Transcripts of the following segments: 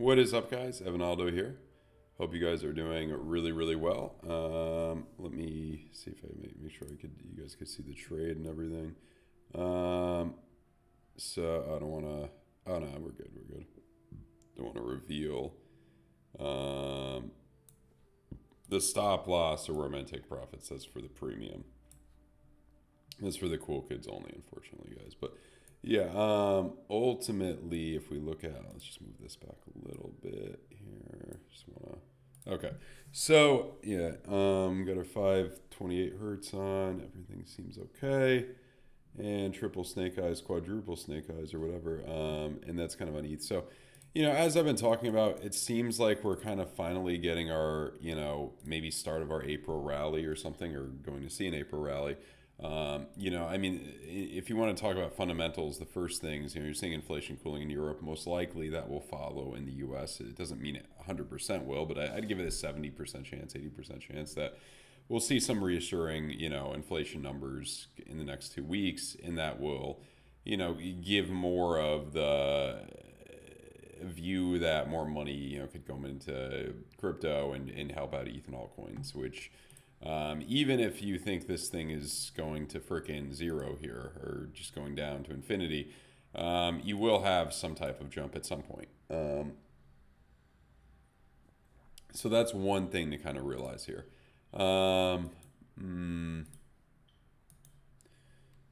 What is up, guys? Evan Aldo here. Hope you guys are doing really, really well. Let me see if I make sure you guys could see the trade and everything. So I don't want to. Oh no, we're good. We're good. Don't want to reveal the stop loss or where I'm gonna take profits. That's for the premium. That's for the cool kids only, unfortunately, guys. But yeah, ultimately, if we look at, let's just move this back a little bit here. Just wanna, okay. So yeah, got our 528 hertz on. Everything seems okay. And triple snake eyes, quadruple snake eyes, or whatever. And that's kind of on ETH. So, as I've been talking about, it seems like we're kind of finally getting our, maybe start of our April rally or something, or going to see an April rally. If you want to talk about fundamentals, the first things, you're seeing inflation cooling in Europe. Most likely that will follow in the U.S. It doesn't mean it 100% will, but I'd give it a 70% chance, 80% chance that we'll see some reassuring, inflation numbers in the next 2 weeks, and that will, give more of the view that more money, could go into crypto and help out ETH and altcoins, which even if you think this thing is going to frickin' zero here or just going down to infinity, you will have some type of jump at some point. So that's one thing to kind of realize here.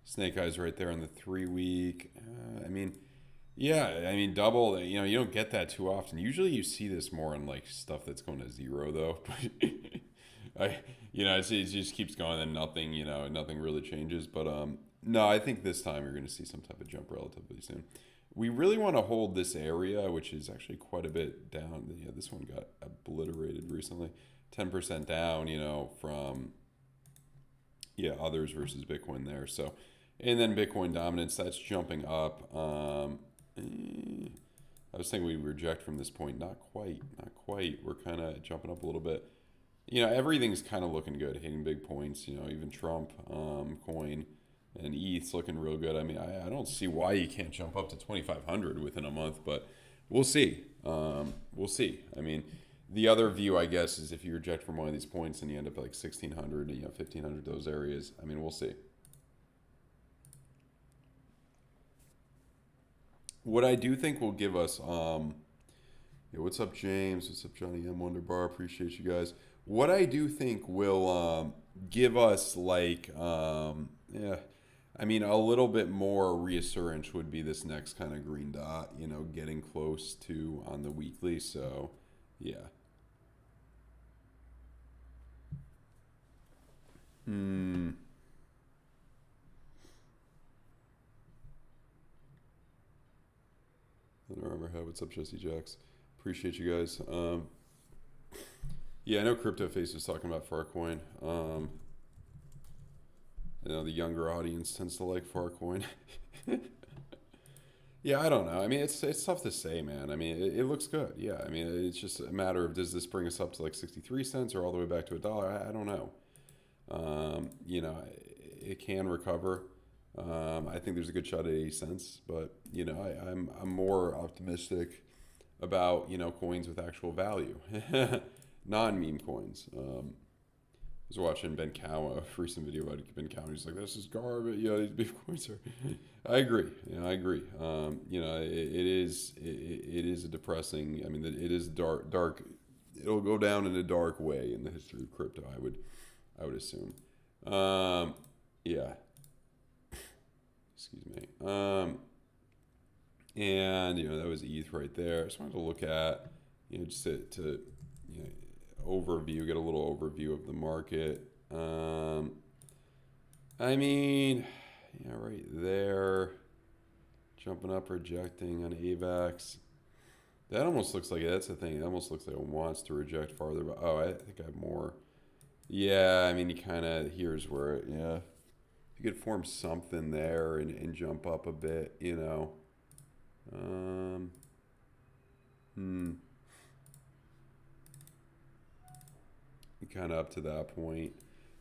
Snake eyes right there on the 3 week. Double, you don't get that too often. Usually you see this more in like stuff that's going to zero though. It just keeps going and nothing, nothing really changes. But no, I think this time you're going to see some type of jump relatively soon. We really want to hold this area, which is actually quite a bit down. Yeah, this one got obliterated recently. 10% down, from others versus Bitcoin there. So, and then Bitcoin dominance, that's jumping up. I was thinking we reject from this point. Not quite. We're kind of jumping up a little bit. Everything's kind of looking good, hitting big points. Even Trump coin and ETH's looking real good. I don't see why you can't jump up to 2,500 within a month, but we'll see. The other view, I guess, is if you reject from one of these points and you end up at like 1,600, 1,500, those areas. We'll see. What I do think will give us, what's up, James? What's up, Johnny M. Wonderbar? Appreciate you guys. What I do think will give us a little bit more reassurance would be this next kind of green dot, getting close to on the weekly. So, yeah. I don't remember how. What's up, Jesse Jacks? Appreciate you guys. I know Crypto Face was talking about Farcoin. The younger audience tends to like Farcoin. Yeah, I don't know. It's tough to say, man. It looks good. Yeah, it's just a matter of, does this bring us up to like 63 cents or all the way back to $1? I don't know. It can recover. I think there's a good shot at 80 cents, but I'm more optimistic about coins with actual value, non-meme coins. I was watching Ben Cow, a recent video about Ben Cow, and he's like, "This is garbage." These beef coins are. I agree. I agree. It is a depressing. It is dark. It'll go down in a dark way in the history of crypto. I would assume. Yeah. Excuse me. And that was ETH right there. I just wanted to look at, just to overview, get a little overview of the market. Right there, jumping up, rejecting on AVAX. That almost looks like, that's the thing. It almost looks like it wants to reject farther. But I think I have more. Yeah, you kind of, here's where it, you could form something there and jump up a bit, Kind of up to that point,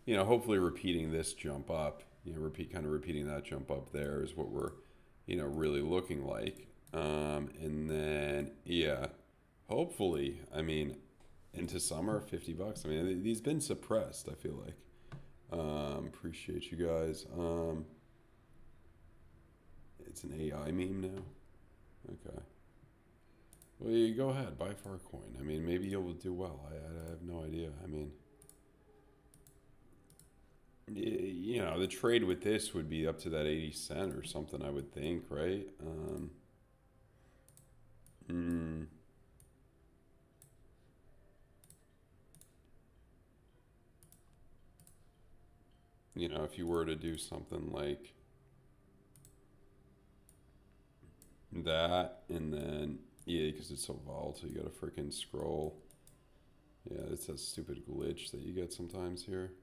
hopefully repeating this jump up, repeating that jump up there is what we're, really looking like. And then, hopefully, I mean, into summer, $50. I mean, these been suppressed, I feel like. Appreciate you guys. It's an AI meme now. Okay. Well, you go ahead, buy Farcoin. I mean, maybe you'll do well. I have no idea. I mean, you know, the trade with this would be up to that 80 cent or something, I would think, right? Hmm. You know, if you were to do something like that, and then, yeah, because it's so volatile, you gotta freaking scroll. Yeah, it's that stupid glitch that you get sometimes here.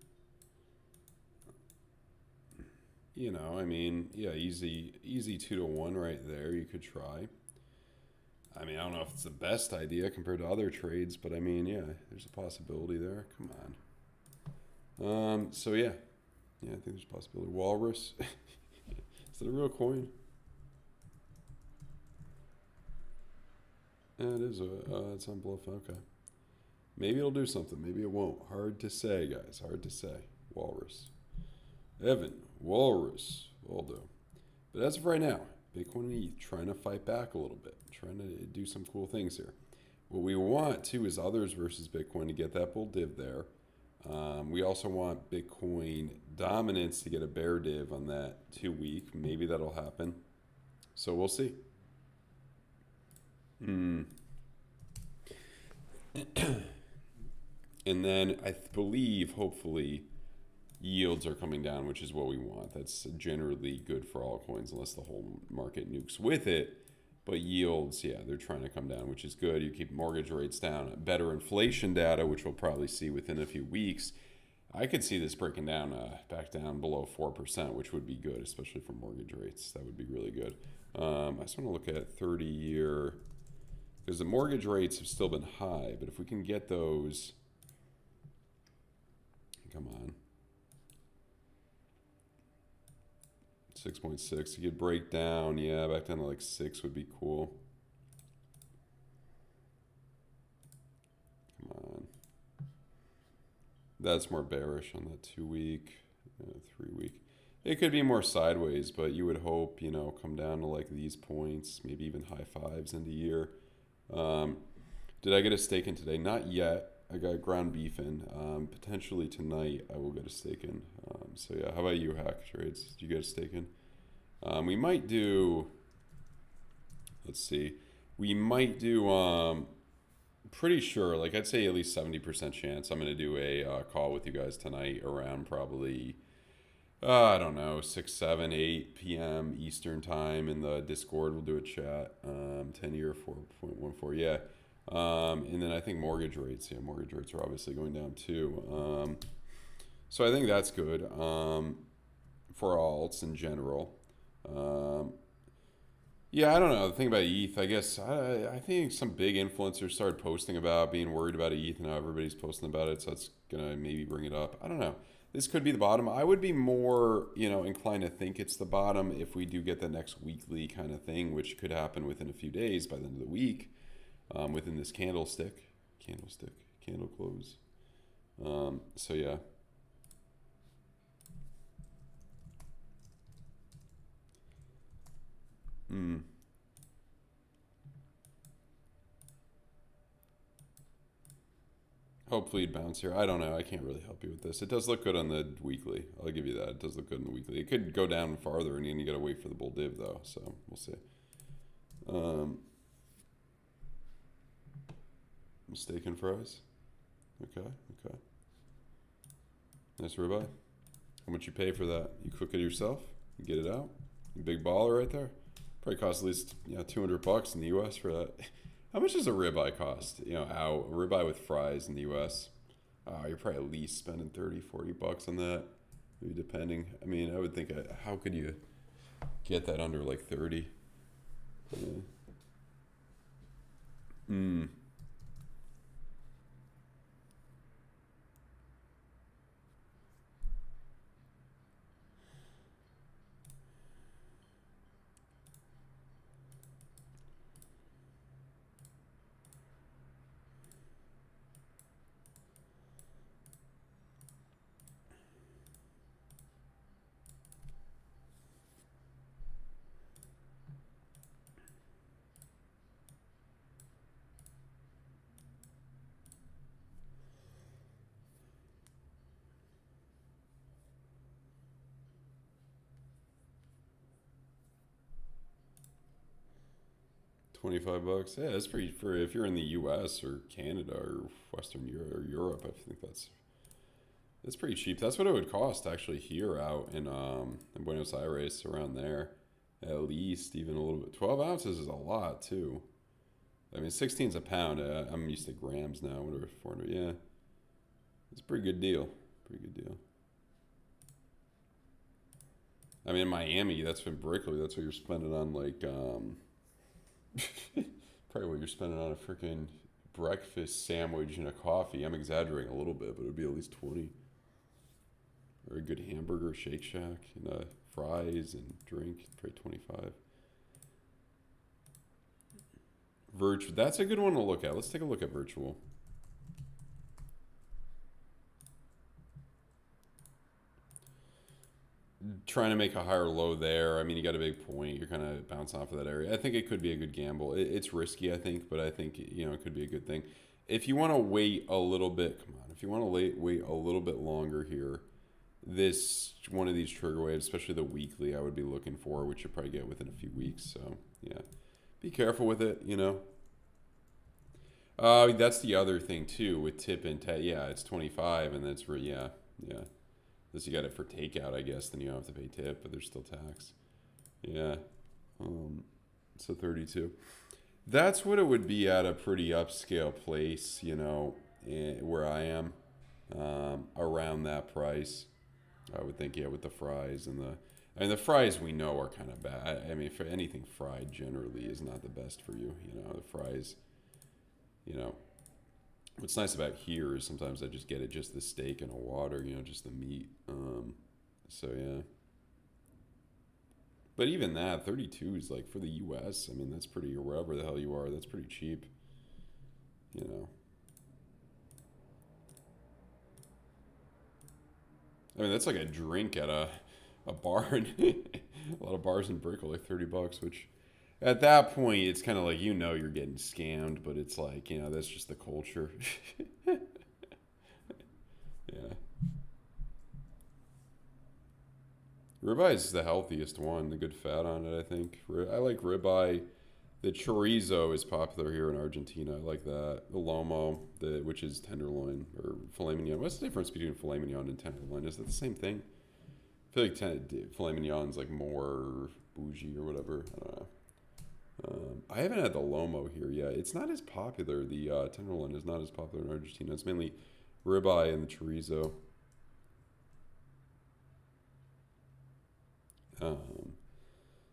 You know, I mean, yeah, easy 2 to 1 right there. You could try. I mean, I don't know if it's the best idea compared to other trades, but I mean, yeah, there's a possibility there. Come on. So yeah, I think there's a possibility. Walrus, is that a real coin? Yeah, it is. It's on BloFin. Okay. Maybe it'll do something. Maybe it won't. Hard to say, guys. Hard to say. Walrus. Evan, Walrus. Will do. But as of right now, Bitcoin and ETH trying to fight back a little bit, trying to do some cool things here. What we want too is others versus Bitcoin to get that bull div there. We also want Bitcoin dominance to get a bear div on that 2 week. Maybe that'll happen. So we'll see. And then I believe, hopefully, yields are coming down, which is what we want. That's generally good for altcoins, unless the whole market nukes with it. But yields, yeah, they're trying to come down, which is good. You keep mortgage rates down. Better inflation data, which we'll probably see within a few weeks. I could see this breaking down back down below 4%, which would be good, especially for mortgage rates. That would be really good. I just want to look at 30-year, because the mortgage rates have still been high. But if we can get those, come on. 6.6. You could break down, yeah, back down to like 6 would be cool. Come on. That's more bearish on that 2 week, 3 week. It could be more sideways, but you would hope, you know, come down to like these points, maybe even high fives in the year. Did I get a stake in today? Not yet. I got ground beef in. Potentially tonight I will get a stake in. So yeah, how about you, Hack Trades? Did you get a stake in? We might do, let's see, we might do, pretty sure, like I'd say at least 70% chance I'm going to do a call with you guys tonight around probably, I don't know, 6, 7, 8 p.m. Eastern time in the Discord. We'll do a chat, 10-year 4.14, yeah. And then I think mortgage rates are obviously going down too. So I think that's good for alts in general. Yeah, I don't know. The thing about ETH, I guess, I think some big influencers started posting about being worried about ETH, and now everybody's posting about it, so that's going to maybe bring it up. I don't know. This could be the bottom. I would be more, inclined to think it's the bottom if we do get the next weekly kind of thing, which could happen within a few days by the end of the week, within this candle close. So yeah. Hopefully it'd bounce here. I don't know. I can't really help you with this. It does look good on the weekly. I'll give you that. It does look good on the weekly. It could go down farther, and then you got to wait for the bull div, though. So we'll see. Mistaken fries. Okay. Nice ribeye. How much you pay for that? You cook it yourself? You get it out? You big baller right there. Probably costs at least $200 in the U.S. for that. How much does a ribeye cost? Out a ribeye with fries in the U.S. You're probably at least spending $30-$40 on that, maybe depending. I mean, I would think, how could you get that under like 30? $25. Yeah, that's pretty for if you're in the U.S. or Canada or Western Europe or Europe. I think that's pretty cheap. That's what it would cost actually here out in Buenos Aires, around there, at least even a little bit. 12 ounces is a lot too. I mean, 16's a pound. I'm used to grams now. Whatever, 400. Yeah, it's a pretty good deal. Pretty good deal. I mean, in Miami, that's been Brickley. That's what you're spending on, like, probably what you're spending on a freaking breakfast sandwich and a coffee. I'm exaggerating a little bit, but it would be at least 20. Or a good hamburger, Shake Shack, and fries and drink, probably 25. Virtual, that's a good one to look at. Let's take a look at virtual. Trying to make a higher low there. I mean, you got a big point. You're kind of bouncing off of that area. I think it could be a good gamble. It's risky, I think, but I think, it could be a good thing. If you want to wait a little bit, come on. If you want to wait a little bit longer here, one of these trigger waves, especially the weekly, I would be looking for, which you'll probably get within a few weeks. So, yeah. Be careful with it, That's the other thing, too, with tip and yeah, it's 25, and that's where, yeah. Unless you got it for takeout, I guess, then you don't have to pay tip, but there's still tax. Yeah. So 32. That's what it would be at a pretty upscale place, where I am, around that price. I would think, yeah, with the fries and the fries we know are kind of bad. I mean, for anything fried generally is not the best for you. The fries, what's nice about here is sometimes I just get it just the steak and a water, just the meat. So yeah. But even that, 32 is like for the U.S. I mean, that's pretty, or wherever the hell you are, that's pretty cheap. I mean, that's like a drink at a bar. A lot of bars in Brickell, like $30, which at that point, it's kind of like, you're getting scammed, but it's like, that's just the culture. Yeah. Ribeye is the healthiest one, the good fat on it, I think. I like ribeye. The chorizo is popular here in Argentina. I like that. The lomo, which is tenderloin, or filet mignon. What's the difference between filet mignon and tenderloin? Is it the same thing? I feel like filet mignon's like more bougie or whatever. I don't know. I haven't had the lomo here yet. It's not as popular. The tenderloin is not as popular in Argentina. It's mainly ribeye and the chorizo.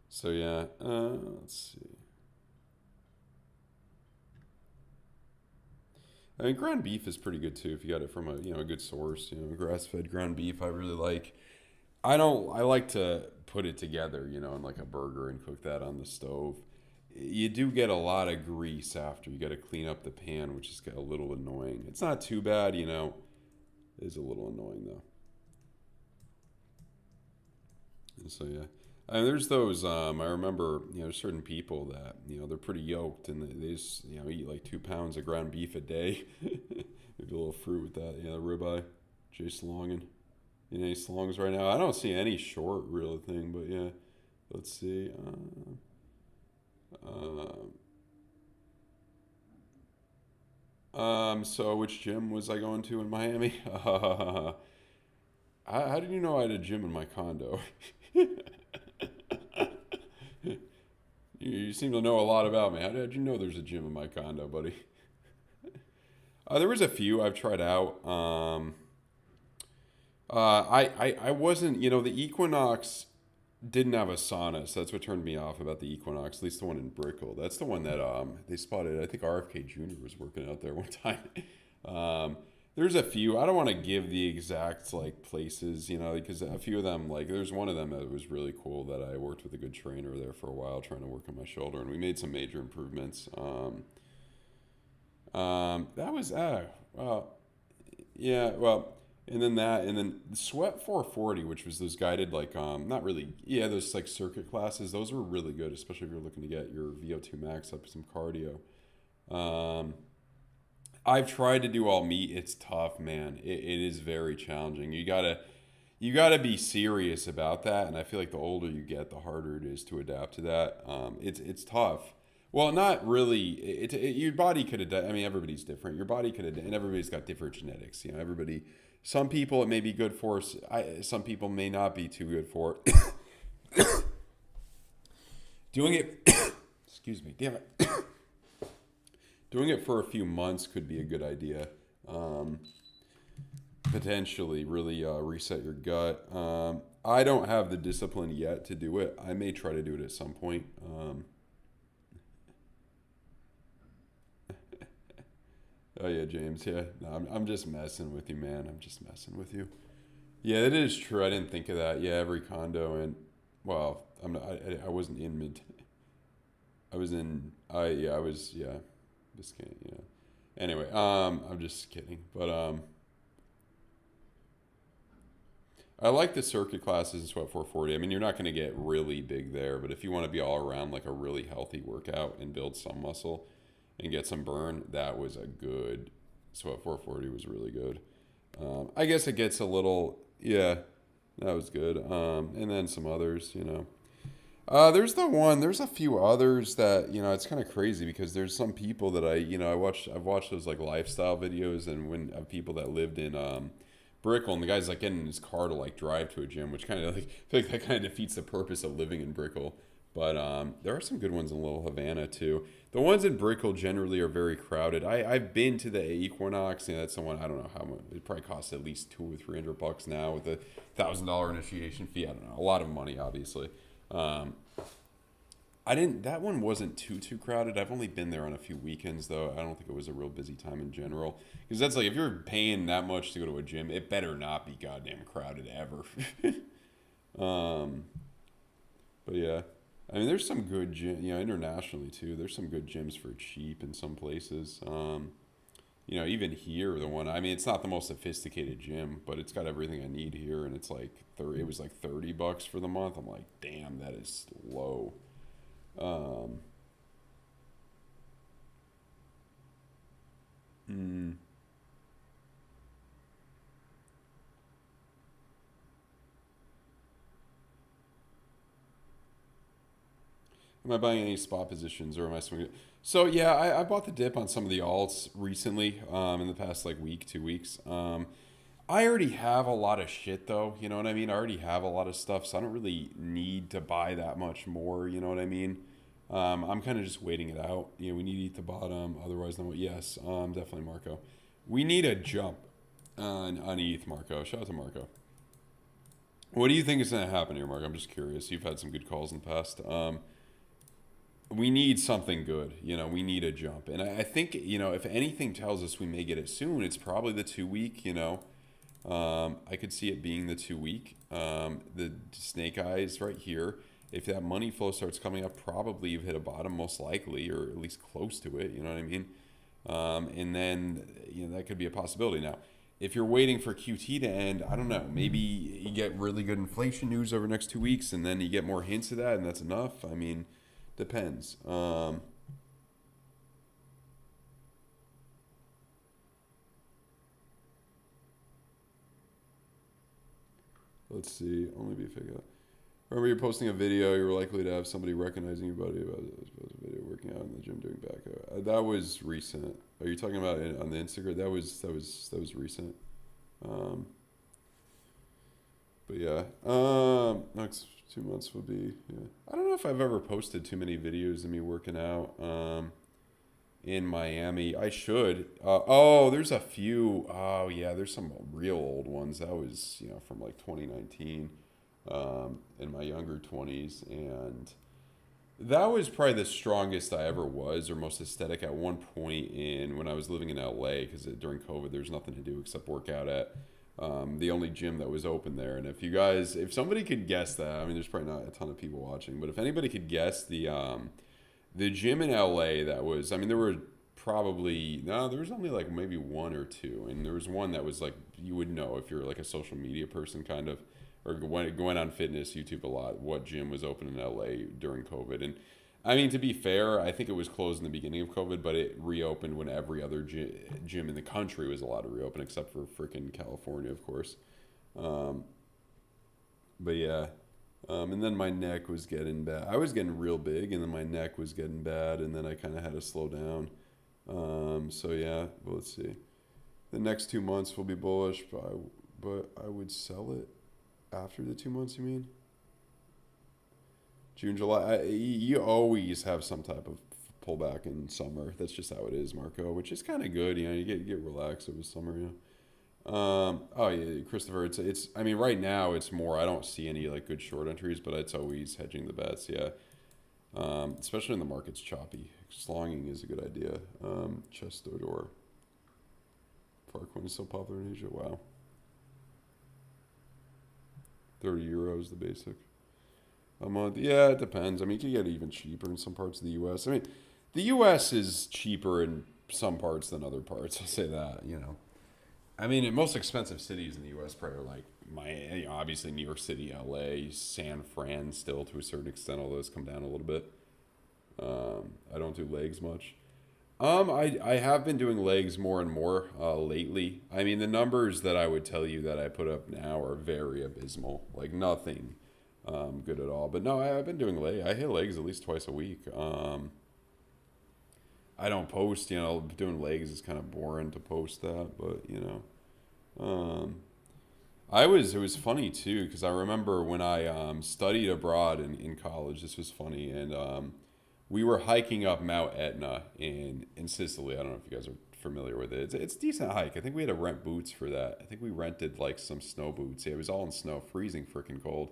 So yeah, let's see. I mean, ground beef is pretty good too if you got it from a good source. Grass-fed ground beef I really like. I like to put it together, in like a burger and cook that on the stove. You do get a lot of grease after. You got to clean up the pan, which is a little annoying. It's not too bad, It is a little annoying though. And so yeah, and there's those. I remember, certain people that they're pretty yoked and they just eat like 2 pounds of ground beef a day. Maybe a little fruit with that. Yeah, ribeye. Jay Slongin. Any slongs right now? I don't see any short real thing, but yeah. Let's see. So which gym was I going to in Miami? How did you know I had a gym in my condo? You seem to know a lot about me. How did you know there's a gym in my condo, buddy? There was a few I've tried out. I wasn't, the Equinox didn't have a sauna, so that's what turned me off about the Equinox, at least the one in Brickell. That's the one that they spotted. I think RFK Jr. was working out there one time. There's a few. I don't want to give the exact places, because a few of them, there's one of them that was really cool that I worked with a good trainer there for a while trying to work on my shoulder, and we made some major improvements. That was yeah, well. And then Sweat 440, which was those guided, not really, yeah, those circuit classes, those were really good, especially if you're looking to get your VO2 max up some cardio. I've tried to do all meat. It's tough, man. It is very challenging. You gotta be serious about that, and I feel like the older you get, the harder it is to adapt to that. It's tough. Well, not really. Your body could have. I mean, everybody's different. Your body could have, and everybody's got different genetics. You know, everybody. Some people it may be good for. Some people may not be too good for it. Doing it. Excuse me. Damn it. Doing it for a few months could be a good idea. Potentially, really reset your gut. I don't have the discipline yet to do it. I may try to do it at some point. Oh yeah, James. Yeah, no, I'm just messing with you, man. I'm just messing with you. Yeah, that is true. I didn't think of that. Yeah, every condo and well, I'm not. I wasn't in mid. I was in. I yeah. I was yeah. Just kidding. Yeah. Anyway, I'm just kidding. But I like the circuit classes in Sweat 440. I mean, you're not going to get really big there, but if you want to be all around like a really healthy workout and build some muscle and get some burn, that was a good. Sweat 440 was really good. I guess it gets a little, yeah, that was good. And then some others, you know. There's a few others that, you know, it's kind of crazy because there's some people that I've watched those like lifestyle videos and when of people that lived in, Brickell, and the guy's like getting in his car to like drive to a gym, which kind of like, I feel like that kind of defeats the purpose of living in Brickell. But there are some good ones in Little Havana too. The ones in Brickell generally are very crowded. I've been to the Equinox, and that's the one I don't know how much. It probably costs at least $200 or $300 now with a $1,000 initiation fee. I don't know, a lot of money, obviously. I didn't. That one wasn't too crowded. I've only been there on a few weekends though. I don't think it was a real busy time in general. Because that's like if you're paying that much to go to a gym, it better not be goddamn crowded ever. But yeah, I mean, there's some good gym. You know, internationally too. There's some good gyms for cheap in some places. You know, even here, the one. I mean, it's not the most sophisticated gym, but it's got everything I need here, and it's like It was like $30 for the month. I'm like, damn, that is low. Um, mm, am I buying any spot positions or am I swinging? So yeah, I bought the dip on some of the alts recently, in the past like week, 2 weeks. I already have a lot of shit though, you know what I mean? I already have a lot of stuff, so I don't really need to buy that much more, you know what I mean? I'm kind of just waiting it out. You know, we need to eat the bottom, otherwise, no. Yes, definitely Marco. We need a jump on ETH, Marco. Shout out to Marco. What do you think is going to happen here, Marco? I'm just curious. You've had some good calls in the past. We need something good. You know, we need a jump. And I think, you know, if anything tells us we may get it soon, it's probably the 2 week, you know. I could see it being the 2 week. The snake eyes right here. If that money flow starts coming up, probably you've hit a bottom, most likely, or at least close to it. You know what I mean? And then, you know, that could be a possibility. Now, if you're waiting for QT to end, I don't know. Maybe you get really good inflation news over the next 2 weeks, and then you get more hints of that, and that's enough. I mean, depends. Let's see. Only be figured out. Remember, you're posting a video. You're likely to have somebody recognizing your body about a video working out in the gym doing back. That was recent. Are you talking about on the Instagram? That was recent. Um, but yeah, next 2 months will be. Yeah. I don't know if I've ever posted too many videos of me working out. In Miami, I should. Oh, there's a few. Oh yeah, there's some real old ones. That was from like 2019. In my younger 20s, and that was probably the strongest I ever was, or most aesthetic at one point in when I was living in LA, because during COVID there's nothing to do except work out at the only gym that was open there. And if somebody could guess that, I mean, there's probably not a ton of people watching, but if anybody could guess the gym in LA that was, I mean, there were probably, no, there was only like maybe one or two, and there was one that was like, you would know if you're like a social media person kind of, or going on fitness YouTube a lot, what gym was open in LA during COVID. And I mean, to be fair, I think it was closed in the beginning of COVID, but it reopened when every other gym in the country was allowed to reopen, except for freaking California, of course. But yeah, And then my neck was getting bad. I was getting real big, and then my neck was getting bad, and then I kind of had to slow down. So yeah, well, let's see. The next 2 months will be bullish, but I would sell it after the 2 months. You mean June, July? You always have some type of pullback in summer. That's just how it is, Marco. Which is kind of good. You know, you get relaxed over summer. You know. Oh yeah, Christopher. It's. I mean, right now it's more. I don't see any like good short entries, but it's always hedging the bets. Yeah. Especially when the market's choppy. Slonging is a good idea. Chestodor. Farcoin is so popular in Asia. Wow. 30 euros the basic a month. Yeah, it depends. I mean, you can get even cheaper in some parts of the U.S. I mean, the U.S. is cheaper in some parts than other parts. I'll say that. You know. I mean, in most expensive cities in the U.S. probably are like obviously New York City, L.A., San Fran still to a certain extent, although it's come down a little bit. I don't do legs much. I have been doing legs more and more lately. I mean, the numbers that I would tell you that I put up now are very abysmal. Like nothing good at all. But no, I've been doing legs. I hit legs at least twice a week. I don't post, you know, doing legs is kind of boring to post that, but you know, it was funny too, because I remember when I studied abroad in college, this was funny, and we were hiking up Mount Etna in Sicily. I don't know if you guys are familiar with it. It's a decent hike. I think we had to rent boots for that. I think we rented like some snow boots. Yeah, it was all in snow, freezing freaking cold.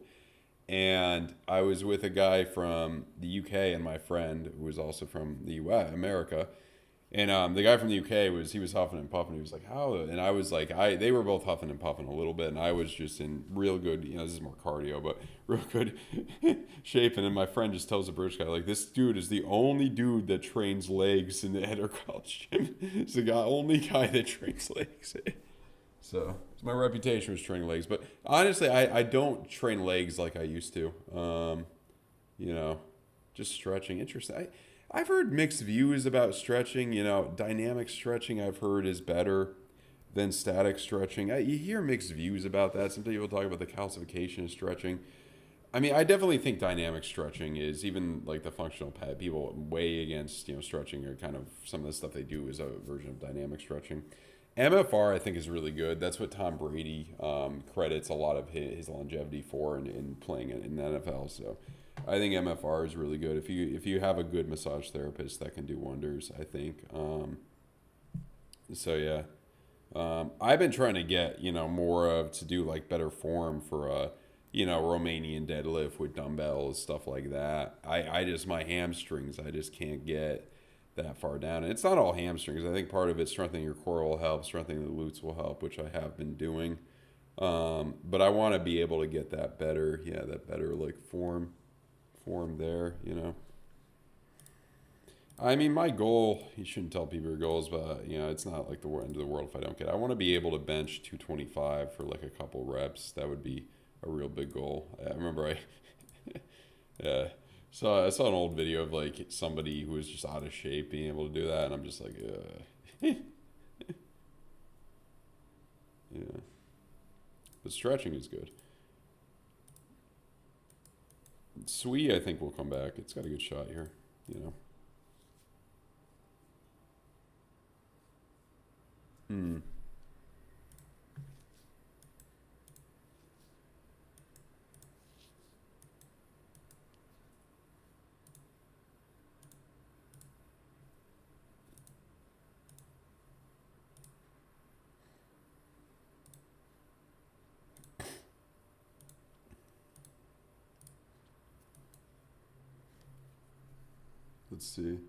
And I was with a guy from the UK and my friend who was also from the US, America. And the guy from the UK he was huffing and puffing. He was like, "How?" And I was like, they were both huffing and puffing a little bit, and I was just in real good, you know, this is more cardio, but real good shape. And then my friend just tells the British guy, like, "This dude is the only dude that trains legs at our college gym. He's the only guy that trains legs." So my reputation was training legs, but honestly, I don't train legs like I used to. You know, just stretching. Interesting. I've heard mixed views about stretching. You know, dynamic stretching I've heard is better than static stretching. You hear mixed views about that. Some people talk about the calcification of stretching. I mean, I definitely think dynamic stretching is, even like the functional pad people weigh against, you know, stretching, or kind of some of the stuff they do is a version of dynamic stretching. MFR I think is really good. That's what Tom Brady credits a lot of his longevity for in playing in the NFL. So I think MFR is really good. If you have a good massage therapist, that can do wonders, I think. So yeah, I've been trying to get, you know, to do like better form for you know, Romanian deadlift with dumbbells, stuff like that. I just, my hamstrings, I just can't get that far down. And it's not all hamstrings. I think part of it, strengthening your core will help, strengthening the glutes will help, which I have been doing. But I want to be able to get that better, that better like form there, you know. I mean, my goal, you shouldn't tell people your goals, but, you know, it's not like the end of the world if I don't get it. I want to be able to bench 225 for like a couple reps. That would be a real big goal. I remember yeah. So I saw an old video of like somebody who was just out of shape being able to do that, and I'm just like, yeah. But stretching is good. Sui, I think, will come back. It's got a good shot here, you know. Let's see.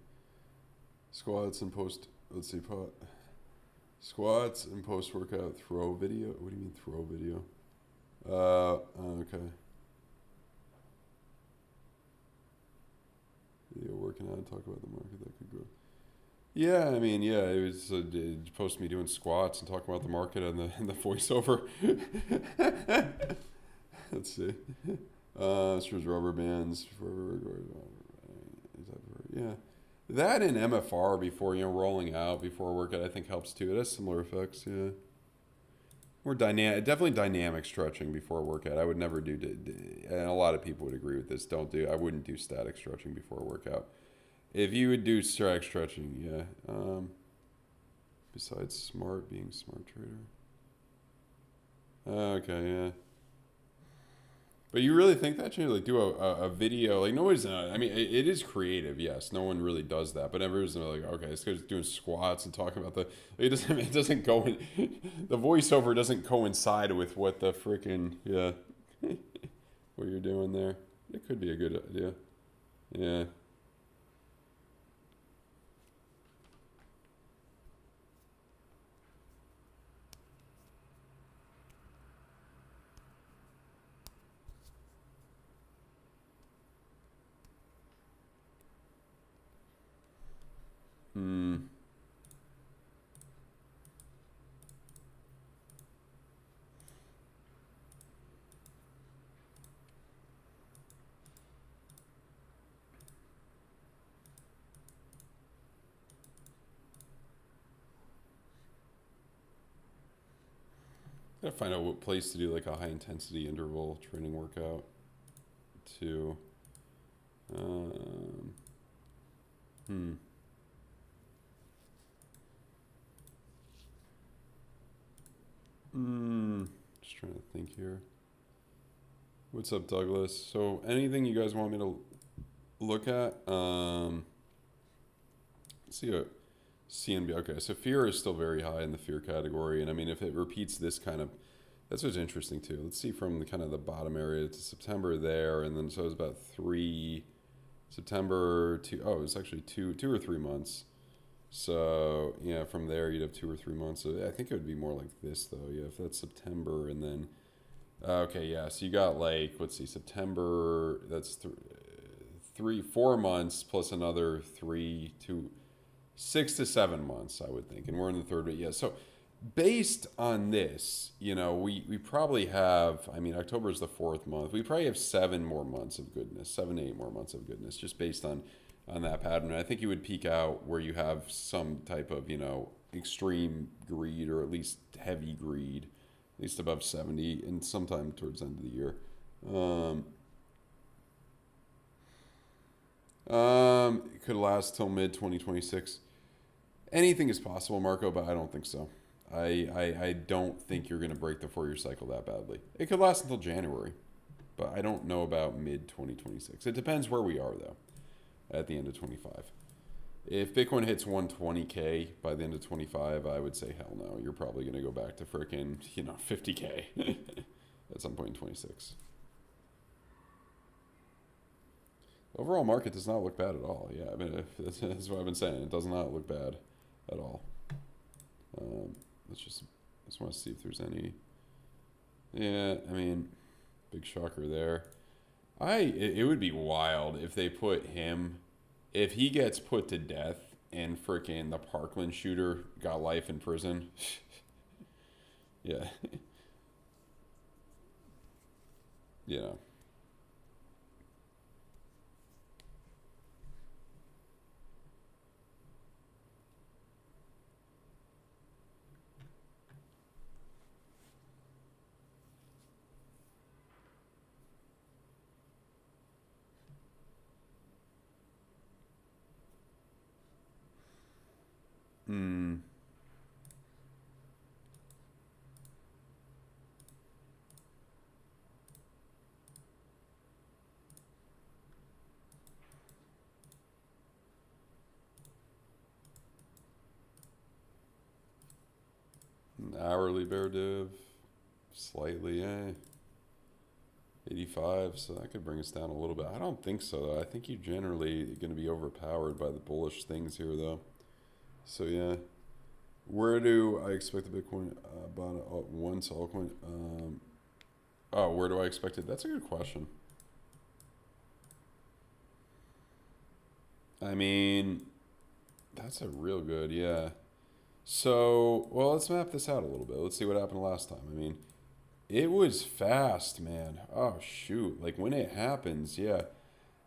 Squats and post. Let's see. Squats and post workout throw video. What do you mean throw video? Okay. Video working out. Talk about the market that could grow. Yeah, I mean, yeah, it was post me doing squats and talking about the market and the voiceover. Let's see. This was rubber bands for. Yeah, that and MFR before, you know, rolling out before a workout, I think helps too. It has similar effects. Yeah. More dynamic, definitely dynamic stretching before a workout. I would never do, and a lot of people would agree with this. I wouldn't do static stretching before a workout. If you would do static stretching, yeah. Besides being smart trader. Okay, yeah. But you really think that you like do a video? Like nobody's. I mean, it is creative. Yes, no one really does that. But everyone's like, okay, this guy's doing squats and talking about the. It doesn't. It doesn't go. The voiceover doesn't coincide with what the freaking what you're doing there. It could be a good idea. Yeah. Hmm. Gotta find out what place to do like a high intensity interval training workout to. Um, hmm. Just trying to think here. What's up, Douglas? So, anything you guys want me to look at? Let's see what CNB. Okay, so fear is still very high in the fear category, and I mean, if it repeats this kind of, that's what's interesting too. Let's see from the kind of the bottom area to September there, and then so it was about September to it was actually two or 3 months. So yeah, from there you'd have 2 or 3 months. So I think it would be more like this though. Yeah, if that's September and then okay, yeah. So you got like let's see, September. That's 4 months plus another 6 to 7 months, I would think, and we're in the third week. Yeah. So based on this, we probably have. I mean, October is the 4th month. We probably have 7 more months of goodness, 7 to 8 more months of goodness, just based on that pattern. And I think you would peak out where you have some type of, extreme greed or at least heavy greed, at least above 70 and sometime towards the end of the year. It could last till mid 2026. Anything is possible, Marco, but I don't think so. I don't think you're going to break the 4-year cycle that badly. It could last until January, but I don't know about mid 2026. It depends where we are, though, at the end of 25. If Bitcoin hits 120K by the end of 25, I would say hell no. You're probably going to go back to frickin', 50K at some point in 26. Overall market does not look bad at all. Yeah, I mean, that's what I've been saying. It does not look bad at all. I just want to see if there's any. Yeah, I mean, big shocker there. It would be wild if they put him, if he gets put to death and frickin' the Parkland shooter got life in prison. Yeah. Yeah. Hmm. Hourly bear div, slightly, 85, so that could bring us down a little bit. I don't think so, though. I think you're generally going to be overpowered by the bullish things here, though. So, yeah. Where do I expect the Bitcoin once altcoin? Where do I expect it? That's a good question. I mean, that's a real good, yeah. So, well, let's map this out a little bit. Let's see what happened last time. I mean, it was fast, man. Oh, shoot. Like, when it happens, yeah.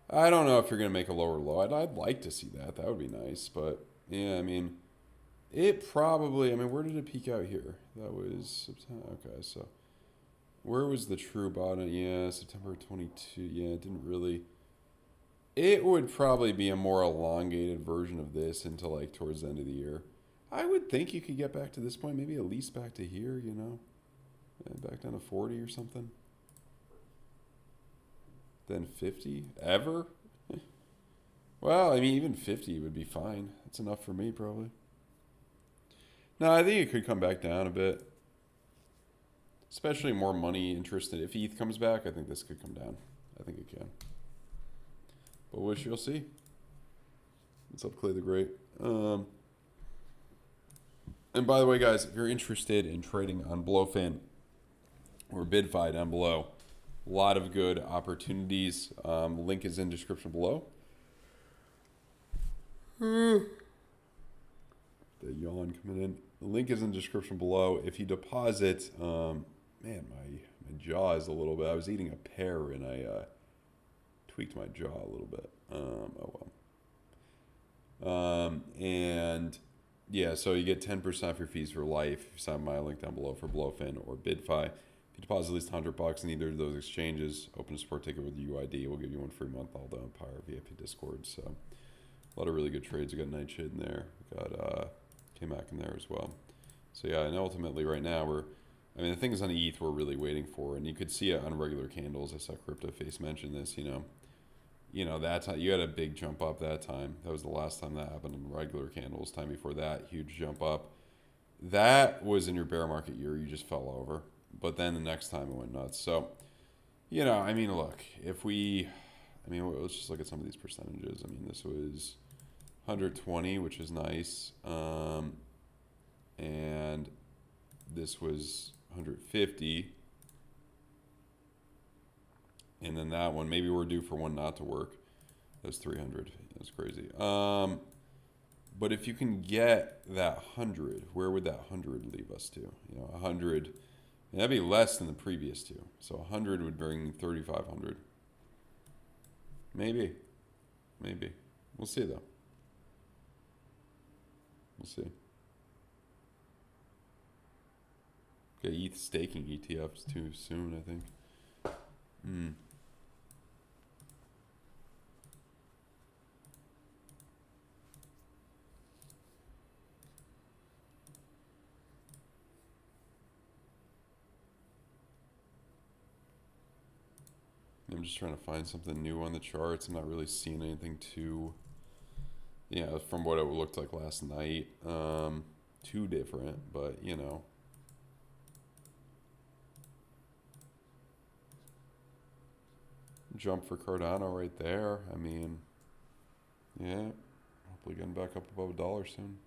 I don't know if you're going to make a lower low. I'd like to see that. That would be nice. But, yeah, I mean, It probably, I mean, where did it peak out here? That was September. Okay, so where was the true bottom? Yeah, September 22. Yeah, it didn't really. It would probably be a more elongated version of this until like towards the end of the year. I would think you could get back to this point, maybe at least back to here, you know, back down to 40 or something. Then 50 ever? Well, I mean, even 50 would be fine. That's enough for me, probably. No, I think it could come back down a bit. Especially more money interested. If ETH comes back, I think this could come down. I think it can. But we shall see. What's up, Clay the Great? And by the way, guys, if you're interested in trading on BloFin or BYDFI down below, a lot of good opportunities. Link is in description below. The yawn coming in. The link is in description below. If you deposit, man, my jaw is a little bit. I was eating a pear and I tweaked my jaw a little bit. Oh well. And yeah, so you get 10% off your fees for life if you sign my link down below for BloFin or BYDFI. If you deposit at least $100 in either of those exchanges, open a support ticket with UID. We'll give you one free month, all the Empire VIP Discord. So a lot of really good trades. We got Nightshade in there. We got K-Mac in there as well. So yeah, and ultimately right now I mean, the things on ETH we're really waiting for, and you could see it on regular candles. I saw CryptoFace mention this, you know, that time you had a big jump up that time. That was the last time that happened on regular candles. Time before that, huge jump up. That was in your bear market year. You just fell over. But then the next time it went nuts. So, you know, I mean, look, let's just look at some of these percentages. I mean, this was 120, which is nice. And this was 150. And then that one, maybe we're due for one not to work. That's 300. That's crazy. But if you can get that 100, where would that 100 leave us to? You know, 100, that'd be less than the previous two. So 100 would bring 3,500. Maybe. We'll see, though. We'll see. Okay, ETH staking ETFs too soon, I think. I'm just trying to find something new on the charts. I'm not really seeing anything too, from what it looked like last night, too different, but, you know. Jump for Cardano right there. I mean, yeah, hopefully getting back up above $1 soon.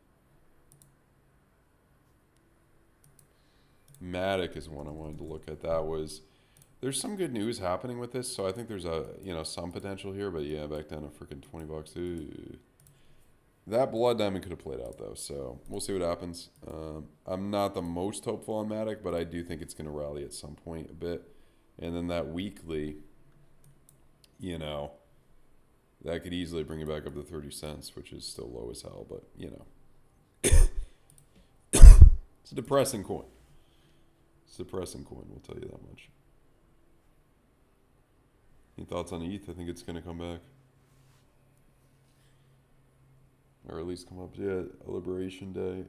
Matic is one I wanted to look at. There's some good news happening with this, so I think there's some potential here, but yeah, back down to freaking $20. Ooh. That blood diamond could have played out though, so we'll see what happens. I'm not the most hopeful on Matic, but I do think it's going to rally at some point a bit. And then that weekly, that could easily bring it back up to 30 cents, which is still low as hell, but, it's a depressing coin. It's a depressing coin, we'll tell you that much. Any thoughts on ETH? I think it's going to come back. Or at least come up, yeah, a Liberation Day.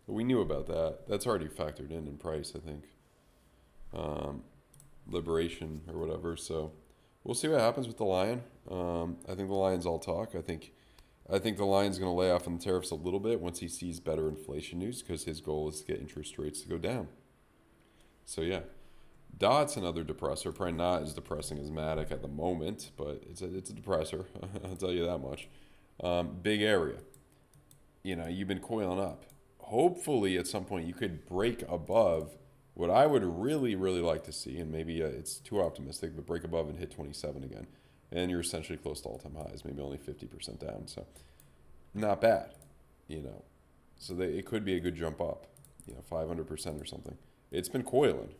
But we knew about that. That's already factored in price, I think. Liberation or whatever. So we'll see what happens with the Lion. I think the Lion's all talk. I think the Lion's going to lay off on the tariffs a little bit once he sees better inflation news, because his goal is to get interest rates to go down. So yeah, Dot's another depressor. Probably not as depressing as Matic at the moment, but it's a depressor. I'll tell you that much. Big area. You've been coiling up. Hopefully at some point you could break above what I would really, really like to see, and maybe it's too optimistic, but break above and hit 27 again. And you're essentially close to all-time highs, maybe only 50% down. So not bad, So it could be a good jump up, 500% or something. It's been coiling.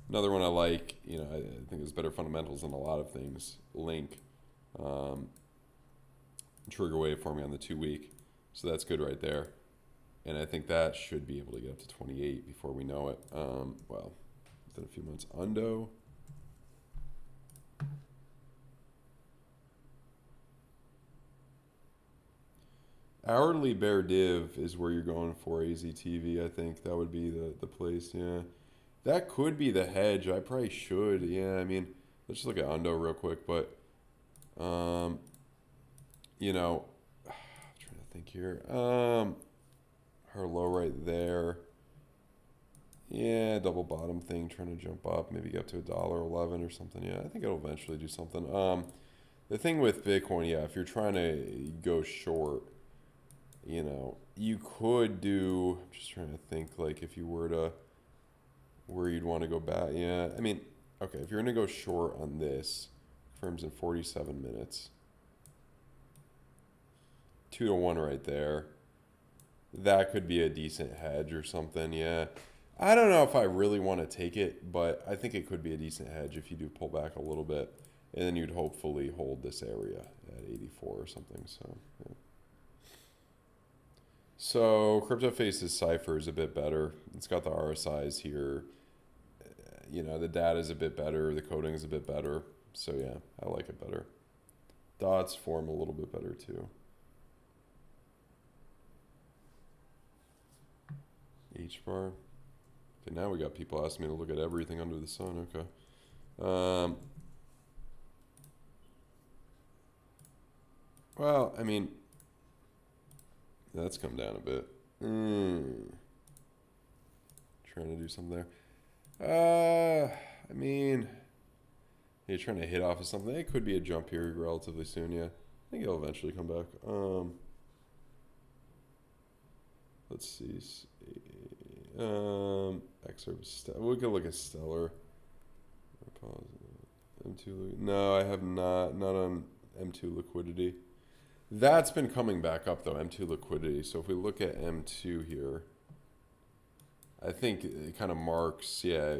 Another one I like, I think is better fundamentals than a lot of things. Link. Trigger wave forming on the 2-week. So that's good right there. And I think that should be able to get up to 28 before we know it. Well, within a few months. Undo. Hourly bear div is where you're going for AZTV. I think that would be the place. Yeah, that could be the hedge. I probably should. Yeah, I mean, let's just look at Undo real quick. But you know, I'm trying to think here. Her low right there. Yeah, double bottom thing, trying to jump up, maybe get up to $1.11 or something. Yeah, I think it'll eventually do something. The thing with Bitcoin, yeah, if you're trying to go short, you know, you could do, I'm just trying to think, like, if you were to, where you'd want to go back. Yeah, I mean, okay, if you're going to go short on this, firm's in 47 minutes. 2 to 1 right there. That could be a decent hedge or something, yeah. I don't know if I really want to take it, but I think it could be a decent hedge if you do pull back a little bit. And then you'd hopefully hold this area at 84 or something, so, yeah. So CryptoFace's Cipher is a bit better. It's got the RSIs here. You know, the data is a bit better. The coding is a bit better. So yeah, I like it better. Dots form a little bit better too. H-bar. Okay, now we got people asking me to look at everything under the sun. Okay. Well, I mean, that's come down a bit. Trying to do something there. I mean, you're trying to hit off of something. It could be a jump here relatively soon, yeah. I think it'll eventually come back. Let's see. XRP. We could look at Stellar. M2. No, I have not. Not on M2 liquidity. That's been coming back up though, M2 liquidity. So if we look at M2 here, I think it kind of marks, yeah,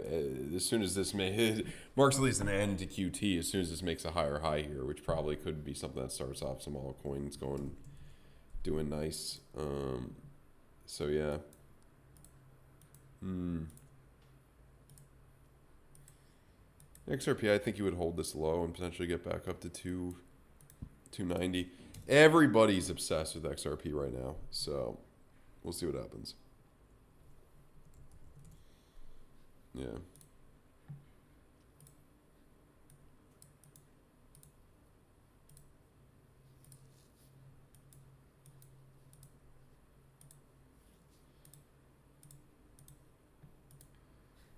as soon as this it marks at least an end to QT, as soon as this makes a higher high here, which probably could be something that starts off some altcoins doing nice. So yeah. XRP, I think you would hold this low and potentially get back up to 290. Everybody's obsessed with XRP right now, so we'll see what happens. Yeah.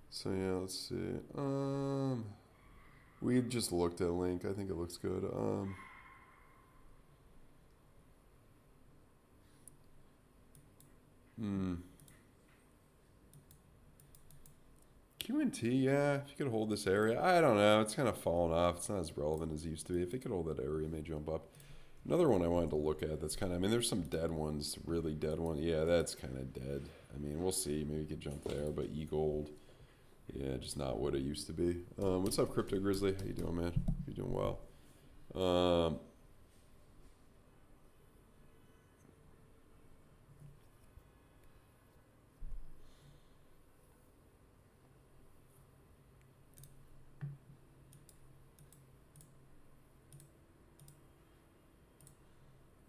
So yeah, let's see. We just looked at Link. I think it looks good. QNT, yeah, if you could hold this area. I don't know. It's kind of fallen off. It's not as relevant as it used to be. If it could hold that area, it may jump up. Another one I wanted to look at that's kind of, I mean, there's some dead ones, really dead one. Yeah, that's kind of dead. I mean, we'll see. Maybe we could jump there, but E-Gold, yeah, just not what it used to be. What's up, Crypto Grizzly? How you doing, man? You're doing well.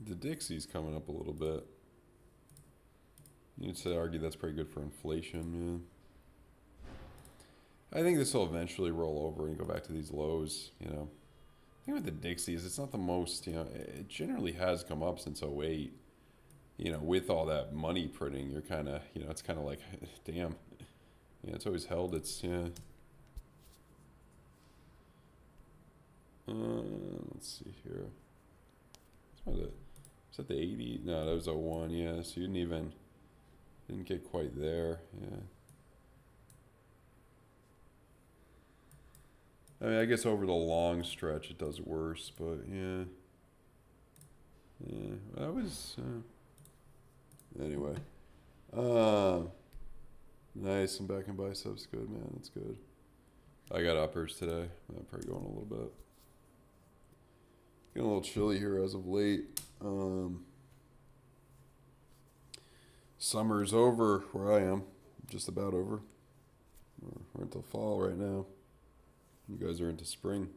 The Dixie's coming up a little bit. You'd say argue that's pretty good for inflation, yeah. I think this will eventually roll over and go back to these lows, you know. The thing with the Dixie is it's not the most, you know, it generally has come up since '08. You know, with all that money printing, you're kind of, you know, it's kind of like, damn. Yeah, it's always held its, yeah. Let's see here. Is that the 80? No, that was 01, yeah. So you didn't get quite there, yeah. I mean, I guess over the long stretch it does worse, but yeah. Yeah, that was, anyway. Nice, I'm back in biceps, good, man, that's good. I got uppers today, I'm probably going a little bit. Getting a little chilly here as of late. Summer's over where I am. Just about over. We're into fall right now. You guys are into spring.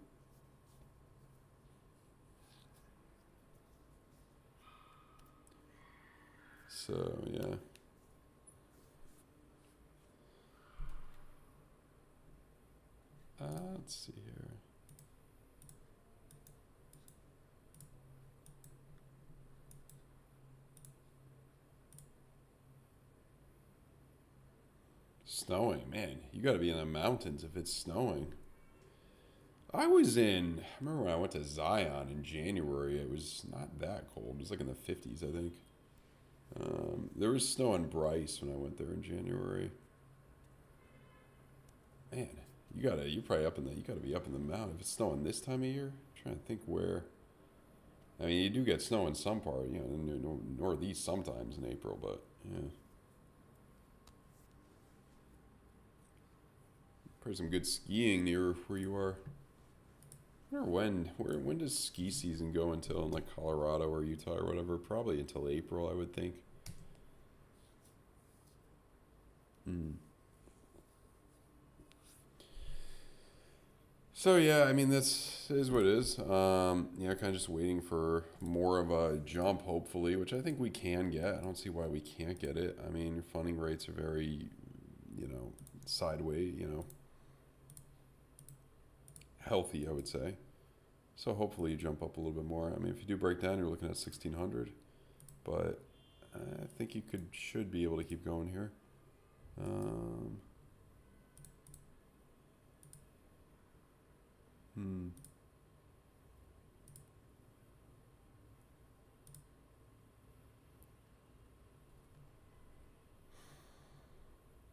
So, yeah. Let's see here. Snowing, man. You got to be in the mountains if it's snowing. I remember when I went to Zion in January, it was not that cold. It was like in the 50s, I think. There was snow in Bryce when I went there in January. Man, you gotta be up in the mountain. If it's snowing this time of year, I'm trying to think where. I mean, you do get snow in some part, in the northeast sometimes in April, but yeah. Probably some good skiing near where you are. I wonder when does ski season go until in like Colorado or Utah or whatever? Probably until April, I would think. So yeah, I mean that's is what it is. Kind of just waiting for more of a jump, hopefully, which I think we can get. I don't see why we can't get it. I mean, your funding rates are very, sideways, healthy, I would say. So hopefully you jump up a little bit more. I mean, if you do break down, you're looking at 1600, but I think you should be able to keep going here.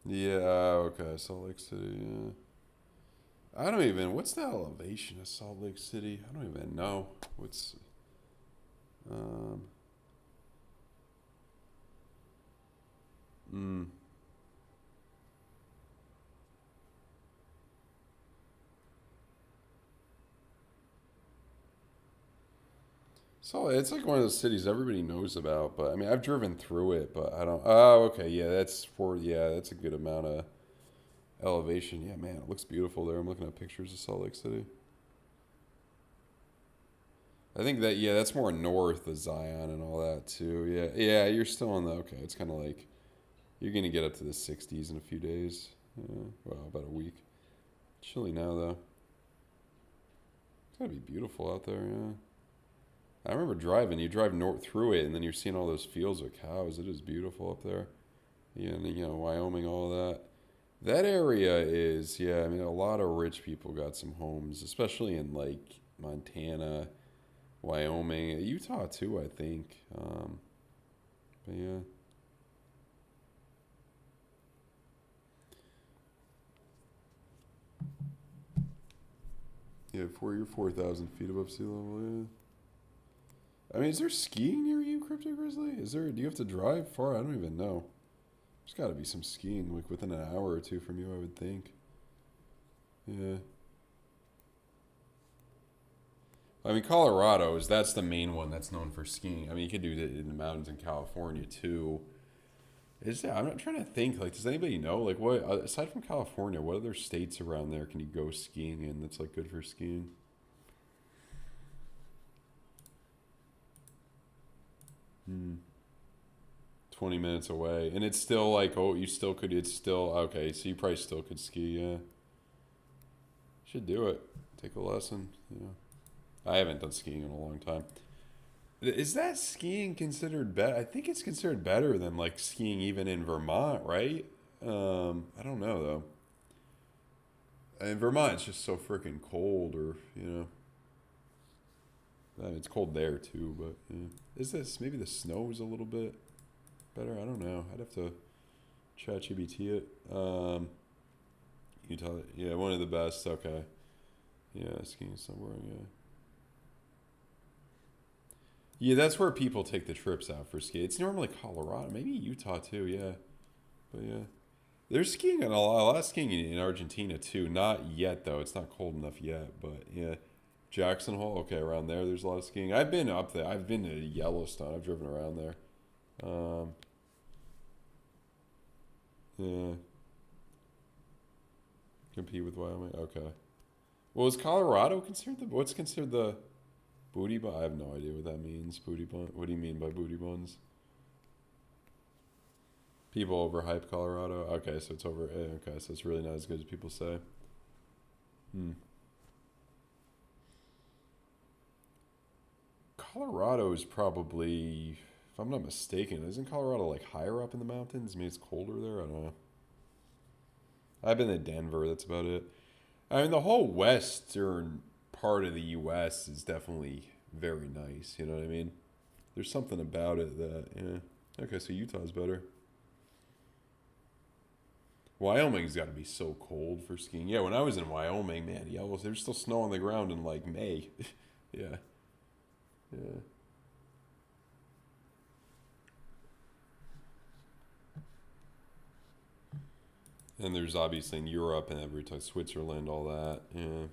Yeah, okay, Salt Lake City, yeah. What's the elevation of Salt Lake City? I don't even know. Um, mm. So it's like one of those cities everybody knows about, but I mean, I've driven through it, but I don't. Oh, okay, yeah, that's a good amount of elevation. Yeah, man, it looks beautiful there. I'm looking at pictures of Salt Lake City. I think that's more north of Zion and all that too. Yeah, yeah, you're still in the okay. It's kind of like you're gonna get up to the 60s in a few days. Well, about a week. Chilly now though. It's gotta be beautiful out there. Yeah. I remember driving. You drive north through it, and then you're seeing all those fields of cows. It is beautiful up there. Yeah, and Wyoming, all that. That area is, yeah. I mean, a lot of rich people got some homes, especially in like Montana, Wyoming, Utah too. I think. But yeah. Yeah, you're 4,000 feet above sea level. Yeah. I mean, is there skiing near you, Crypto Grizzly? Do you have to drive far? I don't even know. There's got to be some skiing, like within an hour or two from you, I would think. Yeah. I mean, that's the main one that's known for skiing. I mean, you could do it in the mountains in California, too. I'm not trying to think, like, does anybody know, like, what, aside from California, what other states around there can you go skiing in that's, like, good for skiing? 20 minutes away. And it's still like, okay, so you probably still could ski, yeah. Should do it. Take a lesson, I haven't done skiing in a long time. Is that skiing considered better? I think it's considered better than like skiing even in Vermont, right? I don't know though. In Vermont, it's just so freaking cold, or I mean, it's cold there too. But maybe the snow is a little bit better? I don't know. I'd have to ChatGPT it. Utah, yeah, one of the best. Okay, yeah, skiing and snowboarding, yeah. Yeah, that's where people take the trips out for ski. It's normally Colorado, maybe Utah too. Yeah, but yeah, there's skiing and a lot of skiing in Argentina too. Not yet though; it's not cold enough yet. But yeah, Jackson Hole, okay, around there. There's a lot of skiing. I've been up there. I've been to Yellowstone. I've driven around there. Yeah. Compete with Wyoming. Okay. Well, is Colorado considered the? What's considered the booty bun? I have no idea what that means. Booty bun. What do you mean by booty buns? People overhype Colorado. Okay, so it's over. Okay, so it's really not as good as people say. Colorado is probably, if I'm not mistaken, isn't Colorado like higher up in the mountains? I mean, it's colder there. I don't know. I've been to Denver. That's about it. I mean, the whole western part of the U.S. is definitely very nice. You know what I mean? There's something about it that, yeah. Okay, so Utah's better. Wyoming's got to be so cold for skiing. Yeah, when I was in Wyoming, man, there's still snow on the ground in like May. Yeah. Yeah. And there's obviously in Europe and every time Switzerland, all that. Yeah.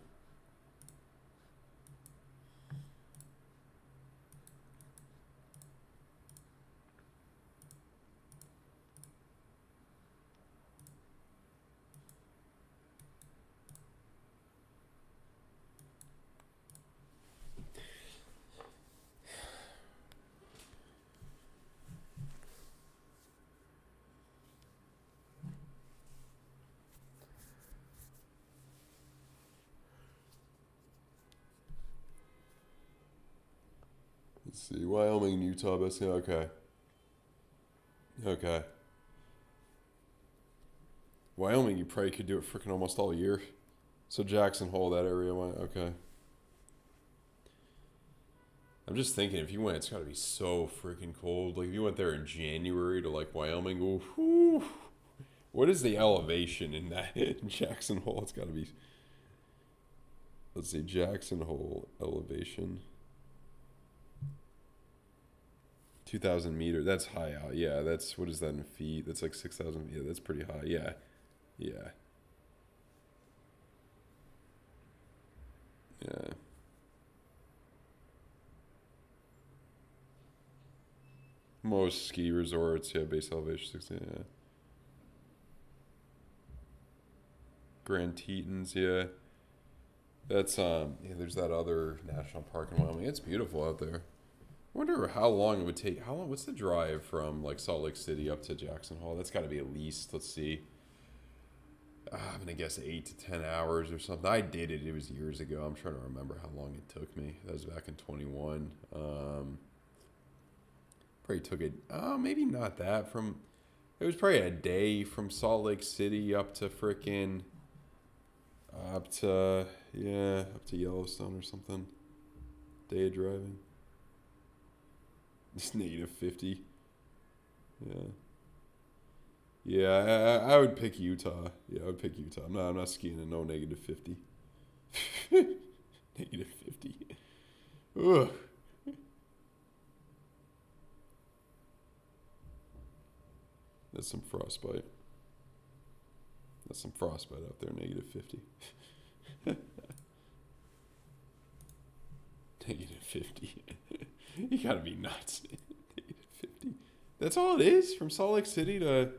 Let's see. Wyoming, Utah, best. Yeah, okay. Okay. Wyoming, you probably could do it freaking almost all year. So Jackson Hole, that area, okay. I'm just thinking, if you went, it's got to be so freaking cold. Like, if you went there in January to, like, Wyoming, ooh, whew. What is the elevation in that in Jackson Hole? It's got to be, let's see, Jackson Hole elevation. 2,000 meters. That's high out. Yeah, that's, what is that in feet? That's like 6,000. Yeah, that's pretty high. Yeah. Yeah. Yeah. Most ski resorts, yeah, base elevation 60, yeah. Grand Tetons, yeah. That's yeah, there's that other national park in Wyoming. It's beautiful out there. I wonder how long it would take. How long? What's the drive from like Salt Lake City up to Jackson Hole? That's got to be at least. Let's see. I'm gonna guess 8 to 10 hours or something. I did it. It was years ago. I'm trying to remember how long it took me. That was back in 21. Probably took it. Oh, maybe not that. From it was probably a day from Salt Lake City up to frickin' up to Yellowstone or something. Day of driving. It's negative 50. Yeah. Yeah, I would pick Utah. Yeah, I would pick Utah. I'm not skiing in no negative 50. Negative 50. Ugh. That's some frostbite. That's some frostbite out there, negative 50. Negative 50. You gotta be nuts. Negative 50. That's all it is from Salt Lake City to.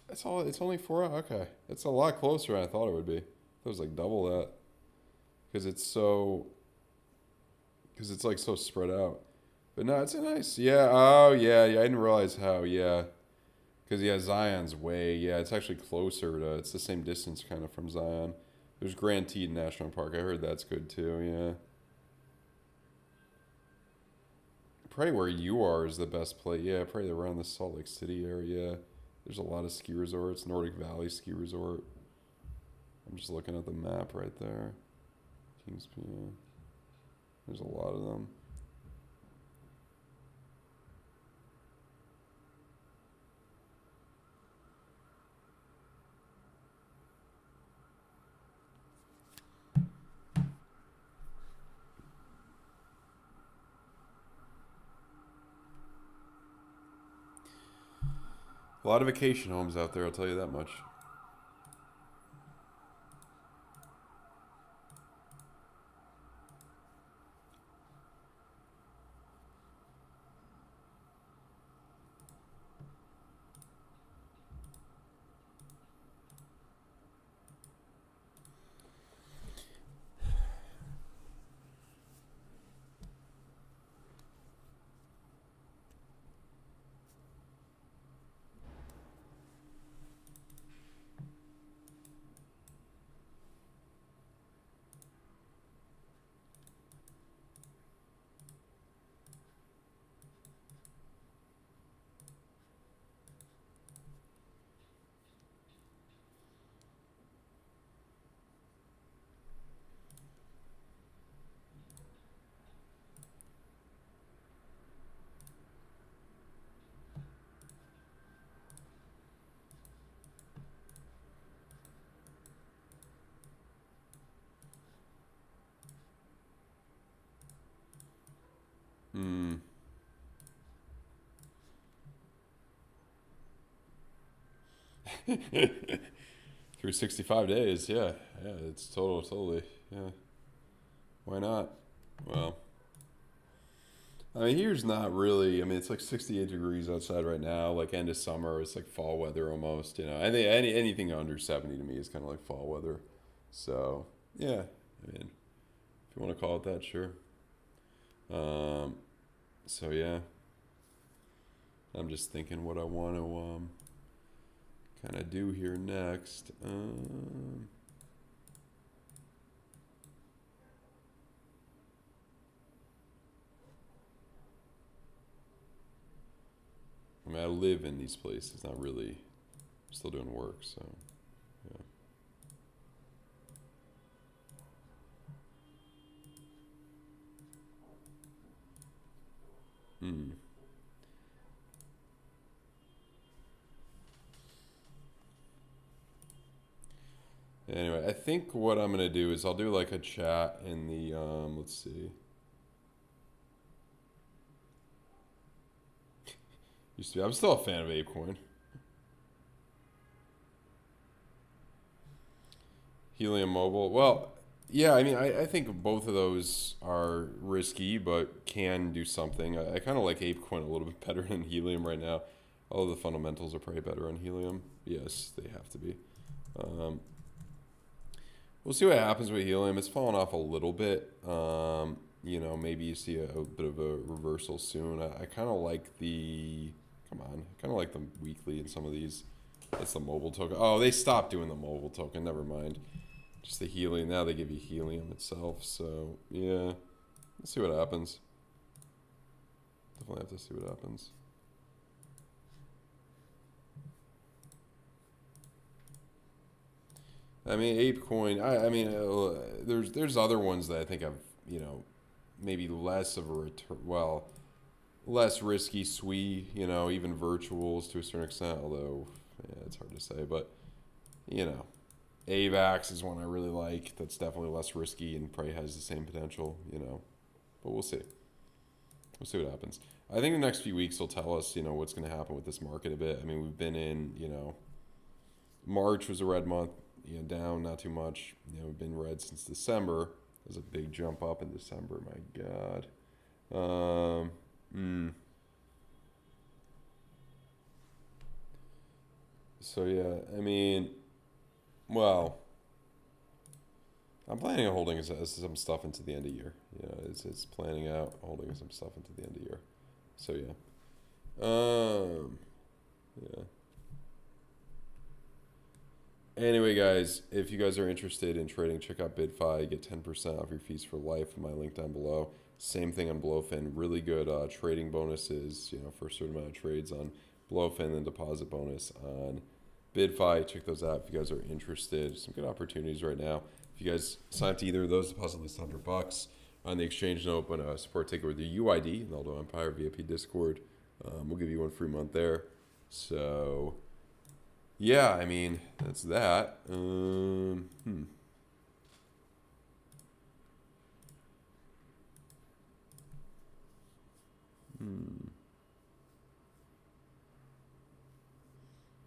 That's all. It's only 4 hours. Okay, it's a lot closer than I thought it would be. It was like double that. Because it's so. Because it's like so spread out. But no, it's a nice. Yeah. Oh yeah. Yeah. I didn't realize how. Yeah. Because yeah, Zion's way. Yeah, it's actually closer to. It's the same distance kind of from Zion. There's Grand Teton National Park. I heard that's good too. Yeah. Probably where you are is the best place. Yeah, probably around the Salt Lake City area. There's a lot of ski resorts. Nordic Valley Ski Resort. I'm just looking at the map right there. Kings, yeah. There's a lot of them. A lot of vacation homes out there, I'll tell you that much. 365 days, yeah. Yeah, it's totally, yeah. Why not? Well, I mean, here's not really, I mean, it's like 68 degrees outside right now, like end of summer. It's like fall weather almost, you know. I think anything under 70 to me is kind of like fall weather. So, yeah, I mean, if you want to call it that, sure. Um, so, yeah, I'm just thinking what I want to kind of do here next. I mean, I live in these places, not really. I'm still doing work, so yeah. Hmm. Anyway, I think what I'm gonna do is I'll do like a chat in the let's see. Used to be, I'm still a fan of ApeCoin. Helium Mobile. Well, yeah, I mean, I think both of those are risky, but can do something. I kind of like ApeCoin a little bit better than Helium right now. Although the fundamentals are probably better on Helium. Yes, they have to be. Um, we'll see what happens with Helium. It's fallen off a little bit. You know, maybe you see a bit of a reversal soon. I kind of like the, come on, I kind of like the weekly in some of these. It's the mobile token. Oh, they stopped doing the mobile token. Never mind. Just the helium. Now they give you helium itself. So, yeah. Let's see what happens. Definitely have to see what happens. I mean, ApeCoin. I mean, there's other ones that I think have, you know, maybe less of a return. Well, less risky, you know, even virtuals to a certain extent. Although, yeah, it's hard to say. But, you know, AVAX is one I really like. That's definitely less risky and probably has the same potential, you know. But we'll see. We'll see what happens. I think the next few weeks will tell us, you know, what's going to happen with this market a bit. I mean, we've been in, you know, March was a red month, you know, down, not too much. You know, we've been red since December. There's a big jump up in December, my God. So, yeah, I mean, well, I'm planning on holding some stuff into the end of year. You know, it's planning out holding some stuff into the end of year. So yeah. Yeah. Anyway, guys, if you guys are interested in trading, check out BidFi. Get 10% off your fees for life. My link down below. Same thing on BloFin. Really good trading bonuses. You know, for a certain amount of trades on BloFin and deposit bonus on BidFi. Check those out if you guys are interested. Some good opportunities right now. If you guys sign up to either of those, deposit at least $100 on the exchange note, but support ticker with the UID, Naldo Empire VIP Discord. We'll give you 1 free month there. So, yeah, I mean, that's that.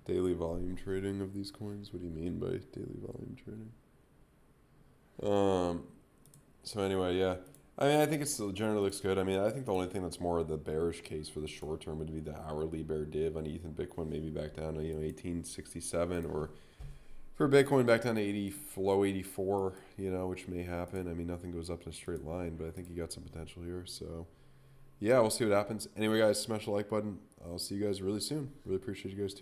Daily volume trading of these coins? What do you mean by daily volume trading? So anyway, yeah. I mean, I think it still generally looks good. I mean, I think the only thing that's more the bearish case for the short term would be the hourly bear div on ETH and Bitcoin, maybe back down to, you know, 1867, or for Bitcoin back down to 80, low 84, you know, which may happen. I mean, nothing goes up in a straight line, but I think you got some potential here. So, yeah, we'll see what happens. Anyway, guys, smash the like button. I'll see you guys really soon. Really appreciate you guys tuning in.